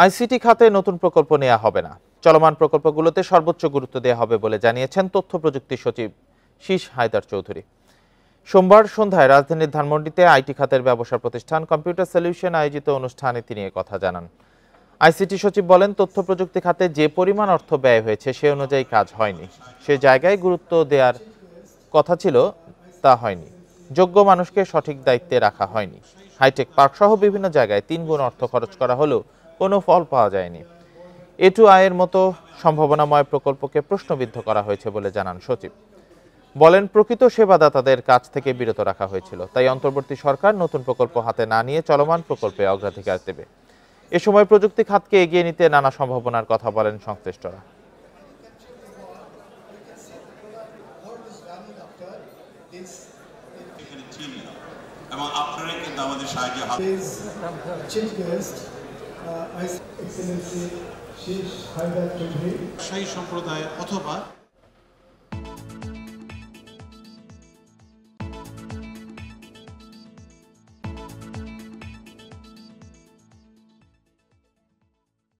ICT খাতে নতুন প্রকল্প নেওয়া হবে না, চলমান প্রকল্পগুলোতে সর্বোচ্চ গুরুত্ব দেওয়া হবে বলে জানিয়েছেন তথ্য প্রযুক্তি সচিব শীষ হায়দার চৌধুরী। সোমবার সন্ধ্যায় রাজধানীর ধানমন্ডিতে আইটি খাতের ব্যবসা প্রতিষ্ঠান কম্পিউটার সলিউশন আয়োজিত অনুষ্ঠানে তিনি কথা জানান। আইসিটি সচিব বলেন, তথ্য প্রযুক্তি খাতে যে পরিমাণ অর্থ ব্যয় হয়েছে সে অনুযায়ী কাজ হয়নি, সে জায়গায় গুরুত্ব দেওয়ার কথা ছিল তা হয়নি, যোগ্য মানুষকে সঠিক দায়িত্বে রাখা হয়নি। হাইটেক পার্ক সহ বিভিন্ন জায়গায় 3 গুণ অর্থ খরচ করা হলেও কোনো ফল পাওয়া যায়নি। এ2আইয়ের মতো সম্ভাবনাময় প্রকল্পকে প্রশ্নবিদ্ধ করা হয়েছে বলে জানান সচিব। বলেন, প্রকৃত সেবাদাতাদের কাছ থেকে বিরত রাখা হয়েছিল, তাই অন্তর্বর্তী সরকার নতুন প্রকল্প হাতে না নিয়ে চলমান প্রকল্পে অগ্রাধিকার দেবে। এ সময় প্রযুক্তি খাতকে এগিয়ে নিতে নানা সম্ভাবনার কথা বলেন সংশ্লিষ্টরা। এবং আপনারা কিন্তু আমাদের সাহায্য ব্যবসায়ী সম্প্রদায় অথবা